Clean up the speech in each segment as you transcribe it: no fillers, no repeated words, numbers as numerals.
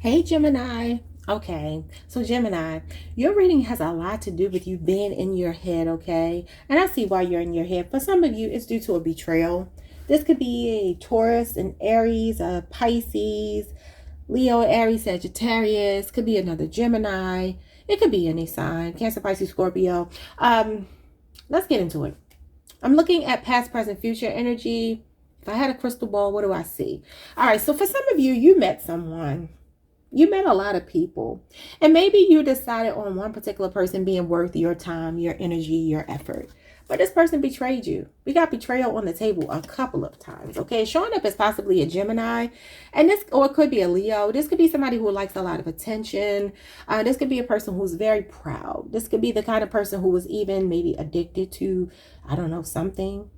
Hey Gemini. Okay, so Gemini, your reading has a lot to do with you being in your head, okay? And I see why you're in your head. For some of you, it's due to a betrayal. This could be a Taurus, an Aries, a Pisces, Leo, Aries, Sagittarius. Could be another Gemini. It could be any sign. Cancer, Pisces, Scorpio. Let's get into it. I'm looking at past, present, future energy. If I had a crystal ball, what do I see? All right, so for some of you, you met someone. You met a lot of people, and maybe you decided on one particular person being worth your time, your energy, your effort. But this person betrayed you. We got betrayal on the table a couple of times. Okay, showing up as possibly a Gemini, and this, or it could be a Leo. This could be somebody who likes a lot of attention. This could be a person who's very proud. This could be the kind of person who was even maybe addicted to, I don't know, something,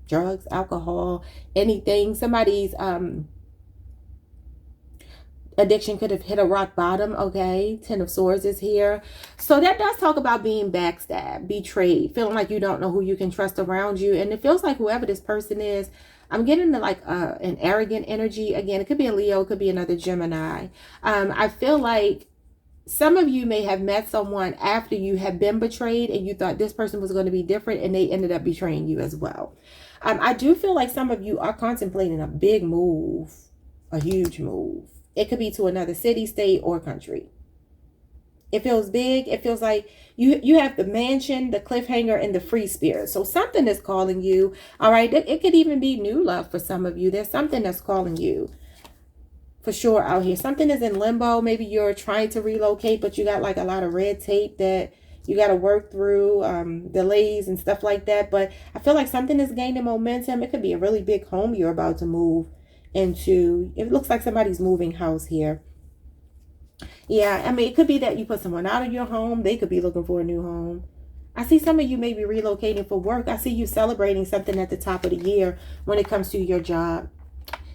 drugs, alcohol, anything. Somebody's addiction could have hit a rock bottom. Okay, Ten of Swords is here, so that does talk about being backstabbed, betrayed, feeling like you don't know who you can trust around you. And it feels like whoever this person is, I'm getting the, like an arrogant energy. Again, it could be a Leo, it could be another Gemini. I feel like some of you may have met someone after you have been betrayed and you thought this person was going to be different, and they ended up betraying you as well. I do feel like some of you are contemplating a big move, a huge move. It could be to another city, state, or country. It feels big. It feels like you have the mansion, the cliffhanger, and the free spirit. So something is calling you. All right. It could even be new love for some of you. There's something that's calling you for sure out here. Something is in limbo. Maybe you're trying to relocate, but you got like a lot of red tape that you got to work through, delays and stuff like that. But I feel like something is gaining momentum. It could be a really big home you're about to move into. It looks like somebody's moving house here. Yeah, I mean, it could be that you put someone out of your home. They could be looking for a new home. I see some of you may be relocating for work. I see you celebrating something at the top of the year when it comes to your job.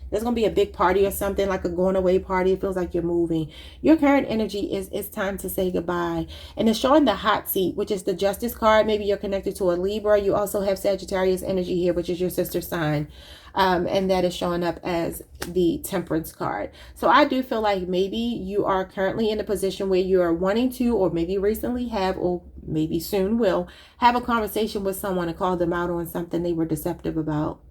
There's going to be a big party or something, like a going away party. It feels like you're moving. Your current energy is it's time to say goodbye. And it's showing the hot seat, which is the Justice card. Maybe you're connected to a Libra. You also have Sagittarius energy here, which is your sister sign. And that is showing up as the Temperance card. So I do feel like maybe you are currently in a position where you are wanting to, or maybe recently have, or maybe soon will, have a conversation with someone and call them out on something they were deceptive about.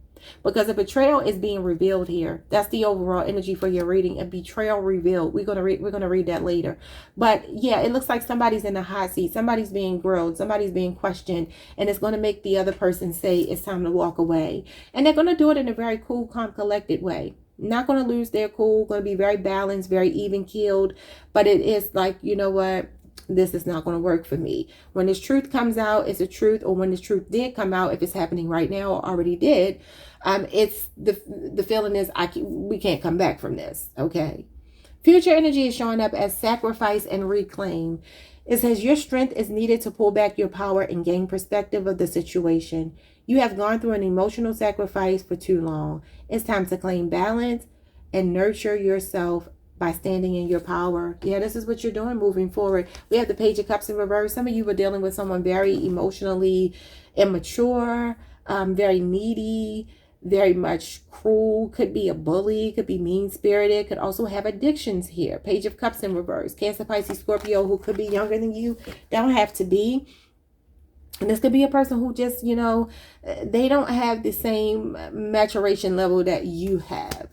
Because a betrayal is being revealed here. That's the overall energy for your reading. A betrayal revealed. We're gonna read that later. But yeah, it looks like somebody's in the hot seat. Somebody's being grilled. Somebody's being questioned, and it's gonna make the other person say it's time to walk away. And they're gonna do it in a very cool, calm, collected way. Not gonna lose their cool. Gonna be very balanced, very even keeled. But it is like, you know what? This is not going to work for me. When this truth comes out, it's a truth. Or when this truth did come out, if it's happening right now or already did, it's the feeling is we can't come back from this. Okay. Future energy is showing up as sacrifice and reclaim. It says your strength is needed to pull back your power and gain perspective of the situation. You have gone through an emotional sacrifice for too long. It's time to claim balance and nurture yourself by standing in your power. Yeah, this is what you're doing moving forward. We have the Page of Cups in reverse. Some of you were dealing with someone very emotionally immature, very needy, very much cruel. Could be a bully, could be mean-spirited, could also have addictions here. Page of Cups in reverse. Cancer, Pisces, Scorpio, who could be younger than you. Don't have to be. And this could be a person who just, they don't have the same maturation level that you have.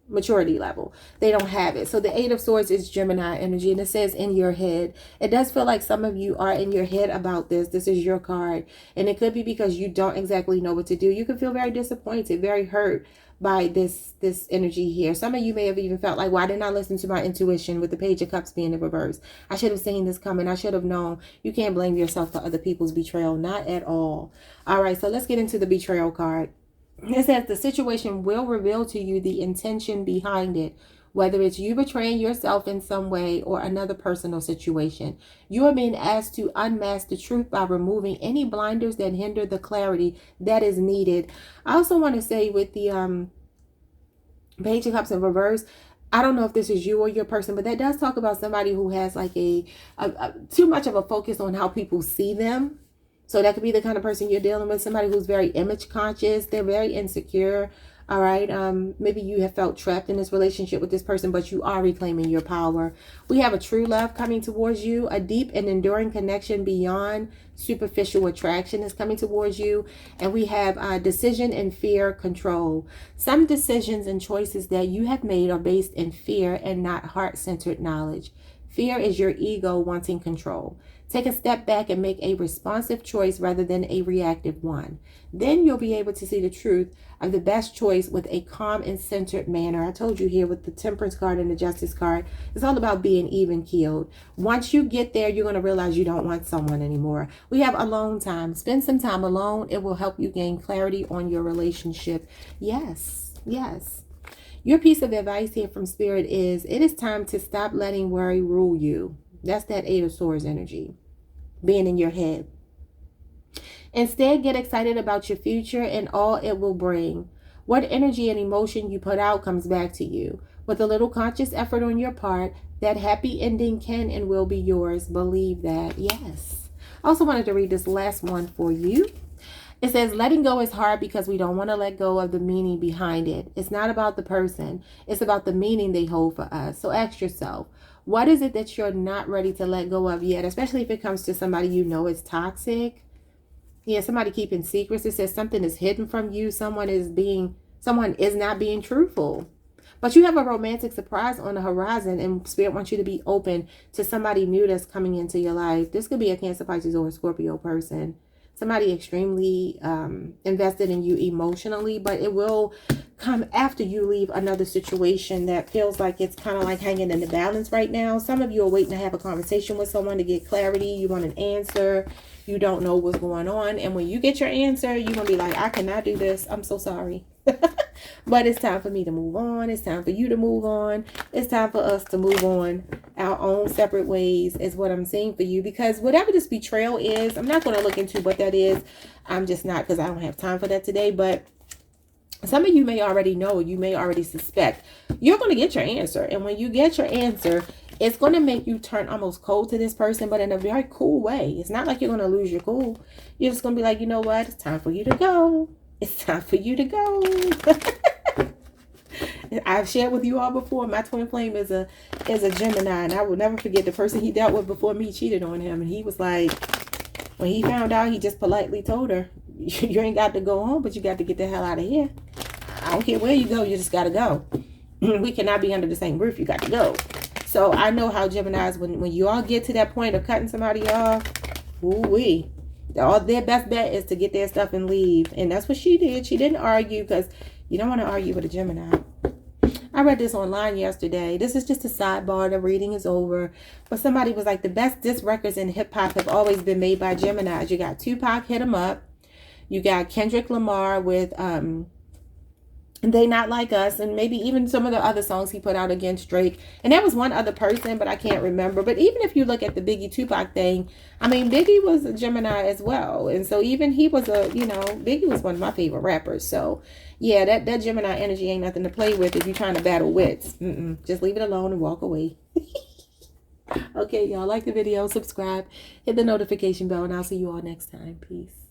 Maturity level. They don't have it. So the Eight of Swords is Gemini energy, and it says in your head. It does feel like some of you are in your head about this. This is your card. And it could be because you don't exactly know what to do. You could feel very disappointed, very hurt by this energy here. Some of you may have even felt like, why didn't I listen to my intuition with the Page of Cups being in reverse? I should have seen this coming. I should have known. You can't blame yourself for other people's betrayal. Not at all. All right, so let's get into the betrayal card. It says the situation will reveal to you the intention behind it, whether it's you betraying yourself in some way or another personal situation. You are being asked to unmask the truth by removing any blinders that hinder the clarity that is needed. I also want to say with the Page of Cups in reverse, I don't know if this is you or your person, but that does talk about somebody who has like a too much of a focus on how people see them. So that could be the kind of person you're dealing with, somebody who's very image conscious. They're very insecure. All right. Maybe you have felt trapped in this relationship with this person, but you are reclaiming your power. We have a true love coming towards you. A deep and enduring connection beyond superficial attraction is coming towards you. And we have decision and fear control. Some decisions and choices that you have made are based in fear and not heart-centered knowledge. Fear is your ego wanting control. Take a step back and make a responsive choice rather than a reactive one. Then you'll be able to see the truth of the best choice with a calm and centered manner. I told you here with the Temperance card and the Justice card, it's all about being even keeled. Once you get there, you're going to realize you don't want someone anymore. We have alone time. Spend some time alone. It will help you gain clarity on your relationship. Yes, yes. Your piece of advice here from Spirit is, it is time to stop letting worry rule you. That's that Eight of Swords energy, being in your head. Instead, get excited about your future and all it will bring. What energy and emotion you put out comes back to you. With a little conscious effort on your part, that happy ending can and will be yours. Believe that. Yes. I also wanted to read this last one for you. It says, letting go is hard because we don't want to let go of the meaning behind it. It's not about the person. It's about the meaning they hold for us. So ask yourself, what is it that you're not ready to let go of yet? Especially if it comes to somebody you know is toxic. Yeah, somebody keeping secrets. It says something is hidden from you. Someone is not being truthful. But you have a romantic surprise on the horizon, and Spirit wants you to be open to somebody new that's coming into your life. This could be a Cancer, Pisces, or a Scorpio person. Somebody extremely invested in you emotionally, but it will come after you leave another situation that feels like it's kind of like hanging in the balance right now. Some of you are waiting to have a conversation with someone to get clarity. You want an answer. You don't know what's going on. And when you get your answer, you're going to be like, I cannot do this. I'm so sorry. But it's time for me to move on. It's time for you to move on. It's time for us to move on our own separate ways is what I'm saying for you. Because whatever this betrayal is, I'm not going to look into what that is. I'm just not, because I don't have time for that today. But some of you may already know. You may already suspect. You're going to get your answer. And when you get your answer, it's going to make you turn almost cold to this person, but in a very cool way. It's not like you're going to lose your cool. You're just going to be like, you know what? It's time for you to go. It's time for you to go. I've shared with you all before, my twin flame is a Gemini, and I will never forget the person he dealt with before me cheated on him. And he was like, when he found out, he just politely told her, you ain't got to go home, but you got to get the hell out of here. I don't care where you go, you just got to go. We cannot be under the same roof. You got to go. So I know how Geminis, when you all get to that point of cutting somebody off, ooh-wee. All their best bet is to get their stuff and leave. And that's what she did. She didn't argue, because you don't want to argue with a Gemini. I read this online yesterday. This is just a sidebar. The reading is over. But somebody was like, the best disc records in hip-hop have always been made by Geminis. You got Tupac, Hit 'Em Up. You got Kendrick Lamar with They Not Like Us, and maybe even some of the other songs he put out against Drake. And there was one other person, but I can't remember. But even if you look at the Biggie Tupac thing, I mean, Biggie was a Gemini as well. And so even he was Biggie was one of my favorite rappers. So yeah, that Gemini energy ain't nothing to play with if you're trying to battle wits. Just leave it alone and walk away. Okay, y'all, like the video, subscribe, hit the notification bell, and I'll see you all next time. Peace.